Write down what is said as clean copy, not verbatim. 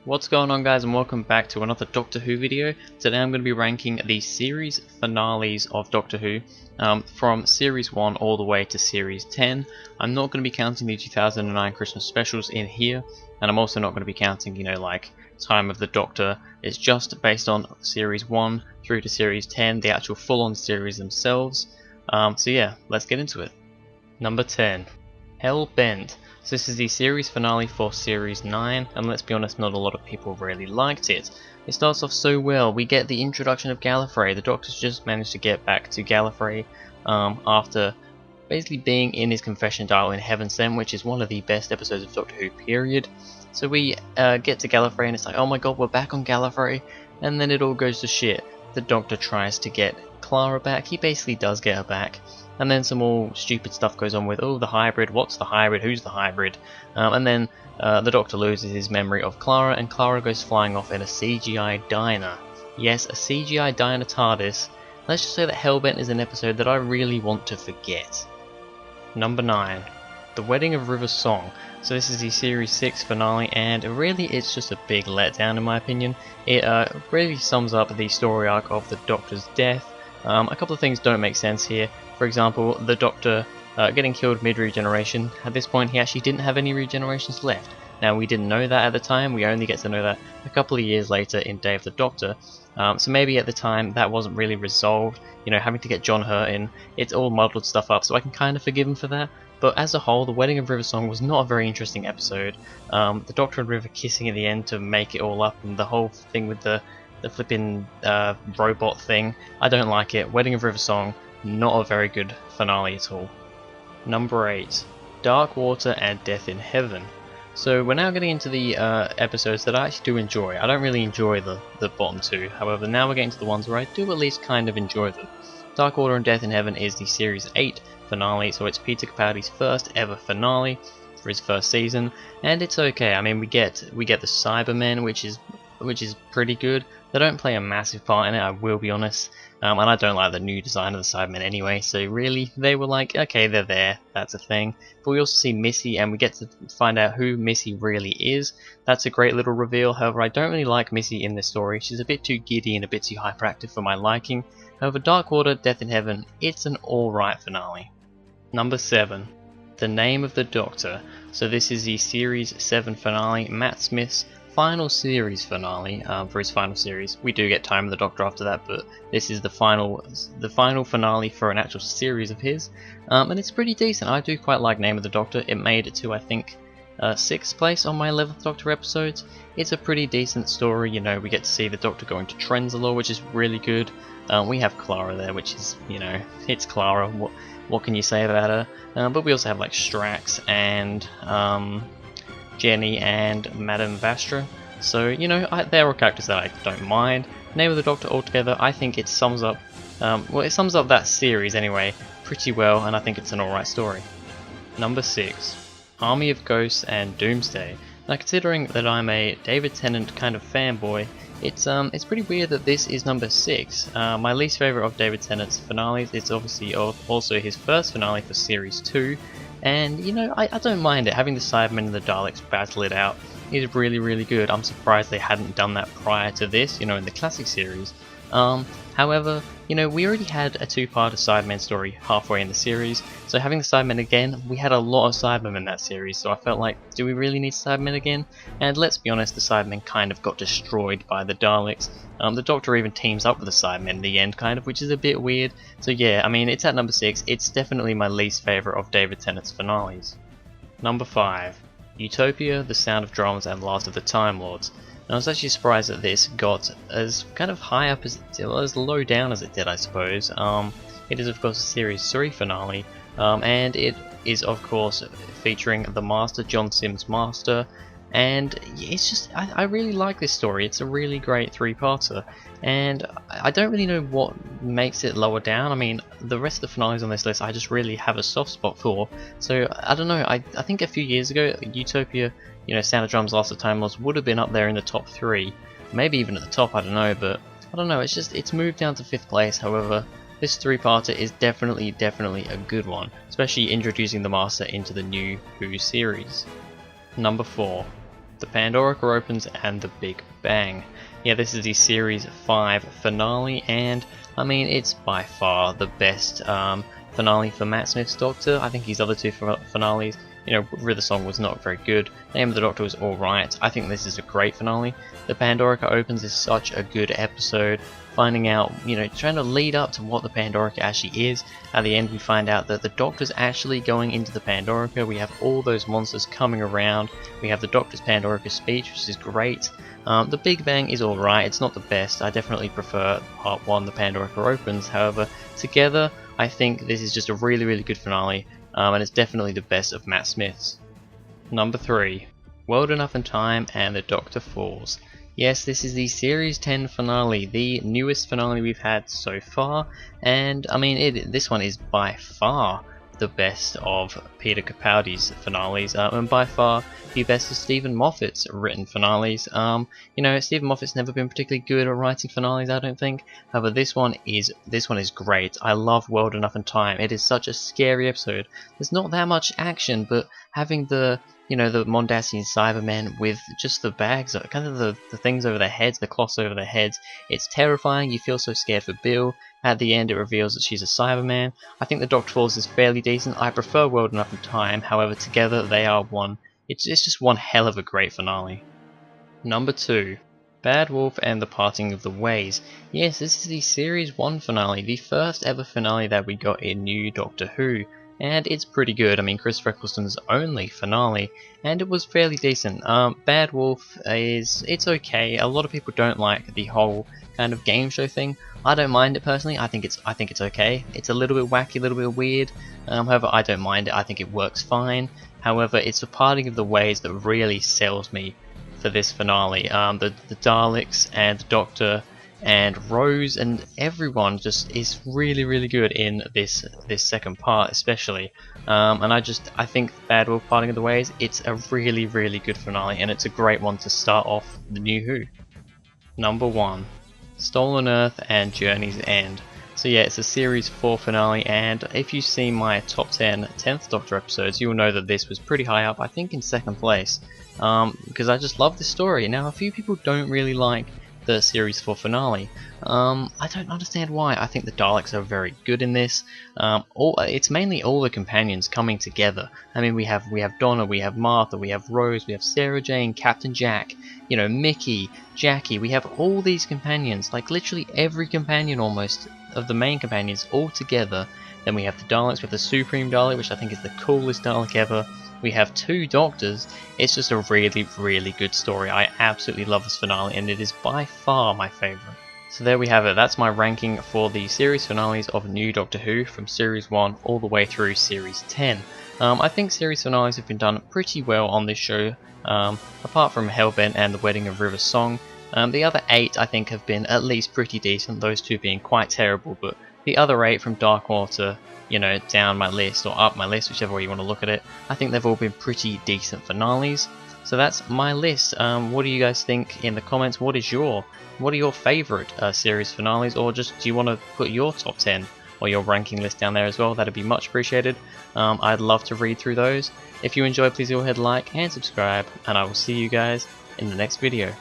What's going on, guys, and welcome back to another Doctor Who video. Today I'm going to be ranking the series finales of Doctor Who from series 1 all the way to series 10. I'm not going to be counting the 2009 Christmas specials in here, and I'm also not going to be counting, like Time of the Doctor. It's just based on series 1 through to series 10, the actual full-on series themselves. So yeah, let's get into it. Number 10. Hellbent. So this is the series finale for series 9, and let's be honest, not a lot of people really liked it. It starts off so well. We get the introduction of Gallifrey. The Doctor's just managed to get back to Gallifrey after basically being in his confession dial in Heaven Sent, which is one of the best episodes of Doctor Who, period. So we get to Gallifrey and it's like, oh my god, we're back on Gallifrey, and then it all goes to shit. The Doctor tries to get Clara back. He basically does get her back. And then some more stupid stuff goes on with, oh, the hybrid, what's the hybrid, who's the hybrid? And then the Doctor loses his memory of Clara, and Clara goes flying off in a CGI diner. Yes, a CGI diner TARDIS. Let's just say that Hellbent is an episode that I really want to forget. Number 9. The Wedding of River Song. So this is the Series 6 finale, and really it's just a big letdown in my opinion. It really sums up the story arc of the Doctor's death. A couple of things don't make sense here. For example, the Doctor getting killed mid-regeneration. At this point he actually didn't have any regenerations left. Now we didn't know that at the time, we only get to know that a couple of years later in Day of the Doctor. So maybe at the time that wasn't really resolved, having to get John hurt in, it's all muddled stuff up, so I can kind of forgive him for that. But as a whole, The Wedding of River Song was not a very interesting episode. The Doctor and River kissing at the end to make it all up, and the whole thing with the flipping robot thing, I don't like it. Wedding of River Song, not a very good finale at all. Number 8. Dark Water and Death in Heaven. So we're now getting into the episodes that I actually do enjoy. I don't really enjoy the bottom two, however now we're getting to the ones where I do at least kind of enjoy them. Dark Water and Death in Heaven is the Series 8 finale, so it's Peter Capaldi's first ever finale for his first season, and it's okay. I mean, we get the Cybermen, which is pretty good. They don't play a massive part in it, I will be honest, and I don't like the new design of the Cybermen anyway, so really they were like, okay, they're there, that's a thing. But we also see Missy, and we get to find out who Missy really is. That's a great little reveal. However, I don't really like Missy in this story. She's a bit too giddy and a bit too hyperactive for my liking. However, Dark Water, Death in Heaven, it's an alright finale. Number 7. The Name of the Doctor. So this is the Series 7 finale, Matt Smith's final series finale for his final series. We do get Time of the Doctor after that, but this is the final finale for an actual series of his, and it's pretty decent. I do quite like Name of the Doctor. It made it to, I think, 6th place on my 11th Doctor episodes. It's a pretty decent story. We get to see the Doctor going to Trenzalore, which is really good. We have Clara there, which is, it's Clara. What can you say about her? But we also have like Strax and Jenny and Madame Vastra. So, there are characters that I don't mind. Name of the Doctor altogether, I think it sums up, it sums up that series anyway, pretty well, and I think it's an alright story. Number 6. Army of Ghosts and Doomsday. Now, considering that I'm a David Tennant kind of fanboy, it's pretty weird that this is number 6. My least favourite of David Tennant's finales is obviously also his first finale for Series 2. And, I don't mind it. Having the Cybermen and the Daleks battle it out is really, really good. I'm surprised they hadn't done that prior to this, in the classic series. However, we already had a 2-part Cybermen story halfway in the series, so having the Cybermen again, we had a lot of Cybermen in that series, so I felt like, do we really need Cybermen again? And let's be honest, the Cybermen kind of got destroyed by the Daleks. The Doctor even teams up with the Cybermen in the end, kind of, which is a bit weird. So yeah, I mean, it's at number 6. It's definitely my least favourite of David Tennant's finales. Number 5. Utopia, The Sound of Drums and Last of the Time Lords. And I was actually surprised that this got as kind of high up as it did, well, as low down as it did, I suppose. It is of course a Series 3 finale, and it is of course featuring the Master, John Simm's Master, and it's just, I really like this story. It's a really great 3-parter, and I don't really know what makes it lower down. I mean, the rest of the finales on this list I just really have a soft spot for, so I don't know. I think a few years ago, Utopia, Sound of Drums, Last of Time Lords would have been up there in the top 3, maybe even at the top, I don't know, but I don't know, it's moved down to 5th place. However, this 3-parter is definitely a good one, especially introducing the Master into the new Who series. Number 4. the Pandorica opens and the Big Bang. Yeah, this is the Series 5 finale, and I mean, it's by far the best finale for Matt Smith's Doctor. I think his other two finales, you know, River Song was not very good, Name of the Doctor was alright. I think this is a great finale. The Pandorica opens is such a good episode, finding out, you know, trying to lead up to what the Pandorica actually is. At the end we find out that the Doctor's actually going into the Pandorica. We have all those monsters coming around. We have the Doctor's Pandorica speech, which is great. The Big Bang is alright, it's not the best. I definitely prefer part 1, the Pandorica opens. However, together I think this is just a really good finale, and it's definitely the best of Matt Smith's. Number 3. World Enough and Time and the Doctor Falls. Yes, this is the Series 10 finale, the newest finale we've had so far, and I mean, this one is by far the best of Peter Capaldi's finales, and by far the best of Stephen Moffat's written finales. You know, Stephen Moffat's never been particularly good at writing finales, I don't think. However, this one is great. I love World Enough and Time. It is such a scary episode. There's not that much action, but having the, you know, the Mondasian Cybermen with just the bags, kind of the things over their heads, the cloths over their heads, it's terrifying. You feel so scared for Bill. At the end it reveals that she's a Cyberman. I think the Doctor Falls is fairly decent. I prefer World Enough and Time, however together they are one. It's just one hell of a great finale. Number 2. Bad Wolf and the Parting of the Ways. Yes, this is the Series 1 finale, the first ever finale that we got in New Doctor Who. And it's pretty good. I mean, Chris Eccleston's only finale, and it was fairly decent. Bad Wolf it's okay. A lot of people don't like the whole kind of game show thing. I don't mind it personally. I think it's okay. It's a little bit wacky, a little bit weird. However, I don't mind it. I think it works fine. However, it's the Parting of the Ways that really sells me for this finale. The Daleks and the Doctor and Rose and everyone just is really good in this second part, especially. And I think Bad Wolf Parting of the Ways, it's a really good finale, and it's a great one to start off the New Who. Number 1. Stolen Earth and Journey's End. So yeah, it's a Series 4 finale, and if you've seen my top 10 10th Doctor episodes, you'll know that this was pretty high up, I think in 2nd place, because I just love this story. Now, a few people don't really like the Series 4 finale. I don't understand why. I think the Daleks are very good in this. It's mainly all the companions coming together. I mean, we have Donna, we have Martha, we have Rose, we have Sarah Jane, Captain Jack, you know, Mickey, Jackie. We have all these companions, like literally every companion almost of the main companions all together. Then we have the Daleks with the Supreme Dalek, which I think is the coolest Dalek ever. We have 2 Doctors. It's just a really good story. I absolutely love this finale, and it is by far my favourite. So there we have it. That's my ranking for the series finales of New Doctor Who from Series 1 all the way through Series 10. I think series finales have been done pretty well on this show, apart from Hellbent and The Wedding of River Song. The other 8 I think have been at least pretty decent, those 2 being quite terrible, but the other 8 from Darkwater, you know, down my list or up my list, whichever way you want to look at it, I think they've all been pretty decent finales. So that's my list. What do you guys think in the comments? What are your favourite series finales, or just do you want to put your top 10 or your ranking list down there as well? That'd be much appreciated. I'd love to read through those. If you enjoyed, please go ahead, like and subscribe, and I will see you guys in the next video.